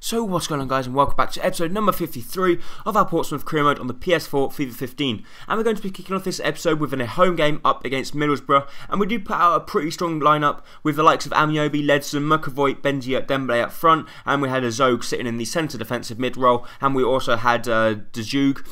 So what's going on, guys, and welcome back to episode number 53 of our Portsmouth career mode on the PS4 FIFA 15. And we're going to be kicking off this episode with a home game up against Middlesbrough, and we do put out a pretty strong lineup with the likes of Amiobi, Ledson, McAvoy, Benji, Dembele up front, and we had a Zog sitting in the centre defensive mid role, and we also had Dejug,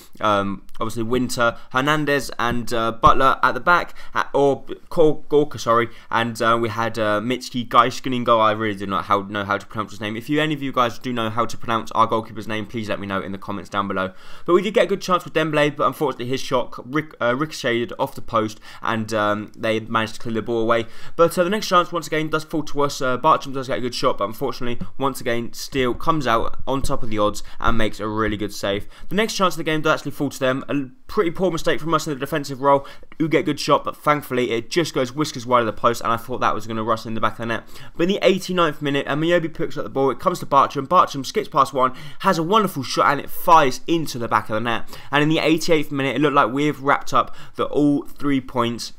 obviously Winter, Hernandez, and Butler at the back, or Gorka, sorry, and we had Mitski Geiskiningo. I really do not know how to pronounce his name. If any of you guys do know how to pronounce our goalkeeper's name, please let me know in the comments down below. But we did get a good chance with Dembele, but unfortunately his shot ricocheted off the post, and they managed to clear the ball away. But the next chance once again does fall to us. Bartram does get a good shot, but unfortunately once again Steele comes out on top of the odds and makes a really good save. The next chance of the game does actually fall to them. A pretty poor mistake from us in the defensive role. Do get a good shot, but thankfully it just goes whiskers wide of the post, and I thought that was going to rustle in the back of the net. But in the 89th minute, Amiobi picks up the ball. It comes to Bartram. Bartram skips past one, has a wonderful shot, and it fires into the back of the net. And in the 88th minute, it looked like we've wrapped up all 3 points.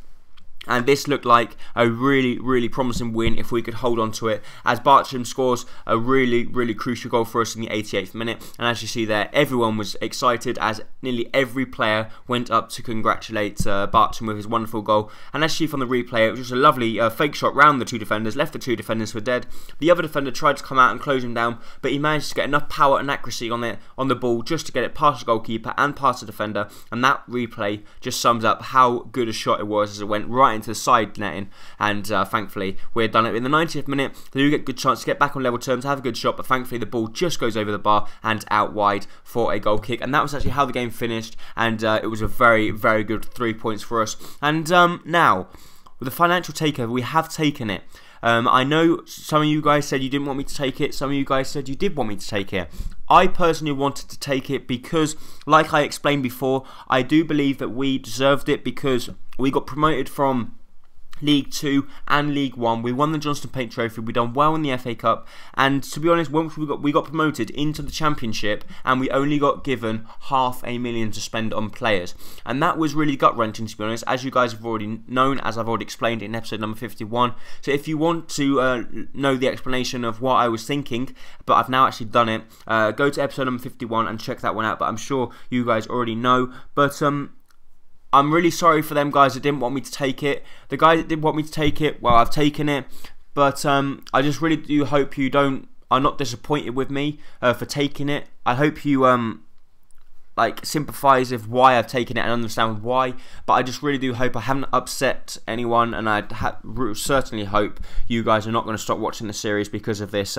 And this looked like a really promising win if we could hold on to it, as Bartram scores a really crucial goal for us in the 88th minute. And as you see there, everyone was excited, as nearly every player went up to congratulate Bartram with his wonderful goal. And as you see from the replay, it was just a lovely fake shot round the two defenders, left the two defenders for dead. The other defender tried to come out and close him down, but he managed to get enough power and accuracy on the ball just to get it past the goalkeeper and past the defender. And that replay just sums up how good a shot it was, as it went right into the side netting. And thankfully we're done it in the 90th minute. They do get a good chance to get back on level terms, have a good shot, but thankfully the ball just goes over the bar and out wide for a goal kick. And that was actually how the game finished, and it was a very good 3 points for us. And now with the financial takeover, we have taken it. I know some of you guys said you didn't want me to take it, some of you guys said you did want me to take it. I personally wanted to take it because, like I explained before, I do believe that we deserved it because we got promoted from League 2 and League 1. We won the Johnston Paint Trophy, we done well in the FA Cup, and to be honest, once we got promoted into the Championship, and we only got given £500,000 to spend on players, and that was really gut-wrenching, to be honest, as you guys have already known, as I've already explained in episode number 51. So if you want to know the explanation of what I was thinking, but I've now actually done it, go to episode number 51 and check that one out, but I'm sure you guys already know. But I'm really sorry for them guys that didn't want me to take it. The guys that did want me to take it, well, I've taken it. But I just really do hope you are not disappointed with me for taking it. I hope you sympathise with why I've taken it and understand why, but I just really do hope I haven't upset anyone, and I certainly hope you guys are not going to stop watching the series because of this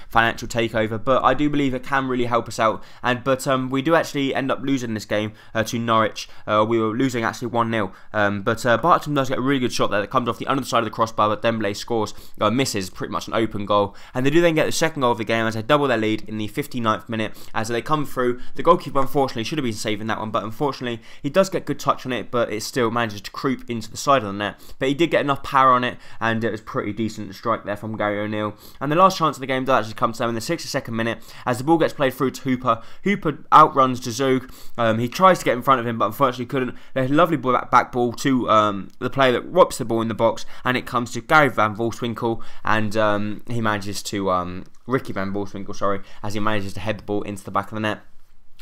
financial takeover. But I do believe it can really help us out, but we do actually end up losing this game to Norwich. We were losing actually 1-0, but Bartram does get a really good shot there that comes off the underside of the crossbar, but Dembele scores, misses pretty much an open goal, and they do then get the second goal of the game as they double their lead in the 59th minute as they come through. The goalkeeper unfortunately should have been saving that one, but unfortunately he does get good touch on it, but it still manages to creep into the side of the net. But he did get enough power on it, and it was pretty decent strike there from Gary O'Neill. And the last chance of the game does actually come to them in the 62nd minute as the ball gets played through to Hooper. Hooper outruns Dezug. He tries to get in front of him, but unfortunately couldn't. There's a lovely back ball to the player that whops the ball in the box, and it comes to Gary Van Volswinkel, and he manages to Ricky Van Volswinkel, sorry, as he manages to head the ball into the back of the net.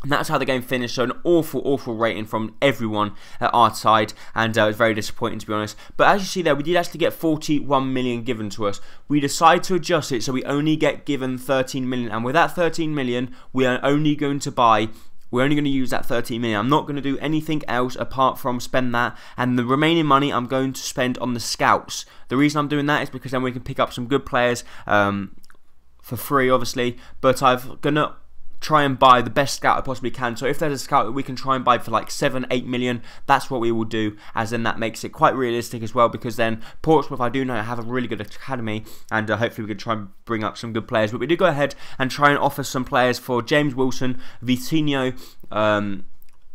And that's how the game finished. So an awful rating from everyone at our side, and it was very disappointing, to be honest. But as you see there, we did actually get 41 million given to us. We decided to adjust it so we only get given 13 million, and with that 13 million, we are only going to buy. We're only going to use that 13 million. I'm not going to do anything else apart from spend that, and the remaining money I'm going to spend on the scouts. The reason I'm doing that is because then we can pick up some good players for free, obviously. But I'm gonna try and buy the best scout I possibly can. So if there's a scout that we can try and buy for like 7-8 million, that's what we will do, as then that makes it quite realistic as well, because then Portsmouth, I do know, have a really good academy, and hopefully we can try and bring up some good players. But we did go ahead and try and offer some players for James Wilson, Vitinho,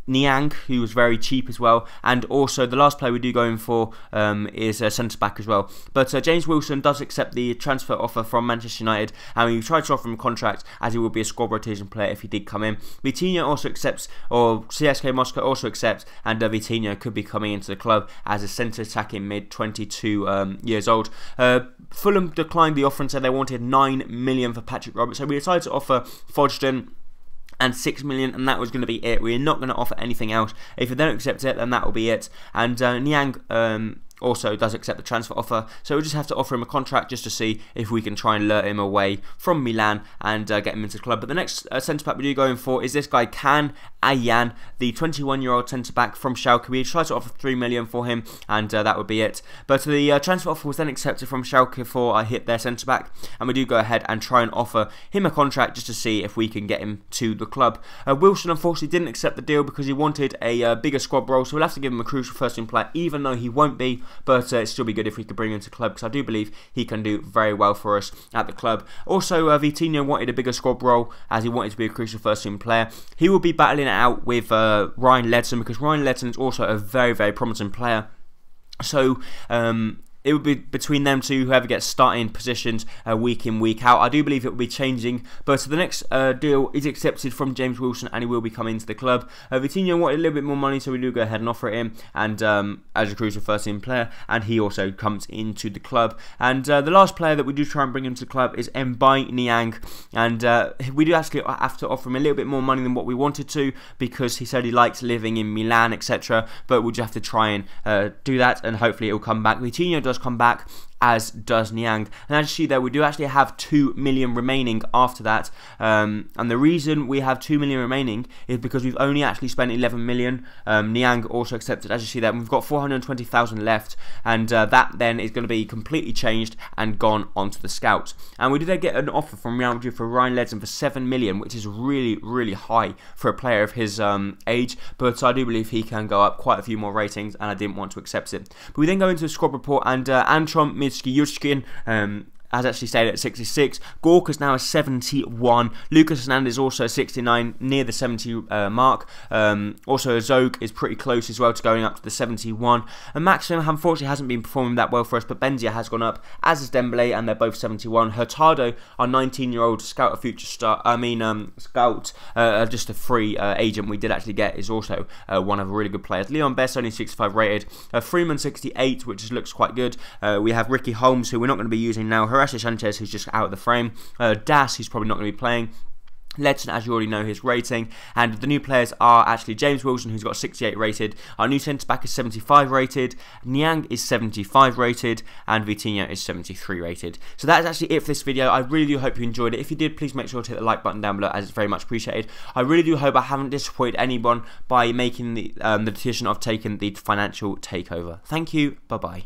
Niang, who was very cheap as well, and also the last player we do go in for is a centre-back as well. But James Wilson does accept the transfer offer from Manchester United, and we tried to offer him a contract as he will be a squad rotation player if he did come in. Vitinha also accepts, or CSK Moscow also accepts, and Vitinha could be coming into the club as a centre-attacking mid, 22 years old. Fulham declined the offer and said they wanted 9 million for Patrick Roberts, so we decided to offer Fodgden and 6 million, and that was going to be it. We're not going to offer anything else. If they don't accept it, then that will be it. And Niang also does accept the transfer offer, so we'll just have to offer him a contract just to see if we can try and lure him away from Milan and get him into the club. But the next centre-back we do going for is this guy, Can Ayan, the 21-year-old centre-back from Schalke. We tried to offer 3 million for him, and that would be it. But the transfer offer was then accepted from Schalke for I hit their centre-back, and we do go ahead and try and offer him a contract just to see if we can get him to the club. Wilson unfortunately didn't accept the deal because he wanted a bigger squad role, so we'll have to give him a crucial first-team player, even though he won't be. But it'd still be good if we could bring him to the club, because I do believe he can do very well for us at the club. Also, Vitinha wanted a bigger squad role as he wanted to be a crucial first-team player. He will be battling it out with Ryan Ledson, because Ryan Ledson is also a very, very promising player. So it would be between them two, whoever gets starting positions week in, week out. I do believe it will be changing, but the next deal is accepted from James Wilson, and he will be coming to the club. Vitinha wanted a little bit more money, so we do go ahead and offer it him, and as a crucial first-team player, and he also comes into the club. And the last player that we do try and bring into the club is Mbai Niang, and we do actually have to offer him a little bit more money than what we wanted to, because he said he likes living in Milan, etc. But we'll just have to try and do that, and hopefully it will come back. Vitinha does come back, as does Niang. And as you see there, we do actually have 2 million remaining after that. And the reason we have 2 million remaining is because we've only actually spent 11 million. Niang also accepted, as you see there. We've got 420,000 left, and that then is going to be completely changed and gone onto the scouts. And we did get an offer from Real Madrid for Ryan Ledson for 7 million, which is really, really high for a player of his age. But I do believe he can go up quite a few more ratings, and I didn't want to accept it. But we then go into the squad report, and Antron Yushkin has actually stayed at 66. Gorka's now at 71. Lucas Hernandez also at 69, near the 70 mark. Also, Zog is pretty close as well to going up to the 71. And Maxim, unfortunately, hasn't been performing that well for us, but Benzia has gone up, as is Dembele, and they're both 71. Hurtado, our 19-year-old scout, a future star, scout, just a free agent we did actually get, is also one of the really good players. Leon Best, only 65 rated. Freeman, 68, which just looks quite good. We have Ricky Holmes, who we're not going to be using now. Horacio Sanchez, who's just out of the frame. Das, who's probably not going to be playing. Ledson, as you already know, his rating. And the new players are actually James Wilson, who's got 68 rated. Our new centre-back is 75 rated. Niang is 75 rated. And Vitinha is 73 rated. So that is actually it for this video. I really do hope you enjoyed it. If you did, please make sure to hit the like button down below, as it's very much appreciated. I really do hope I haven't disappointed anyone by making the decision of taking the financial takeover. Thank you. Bye-bye.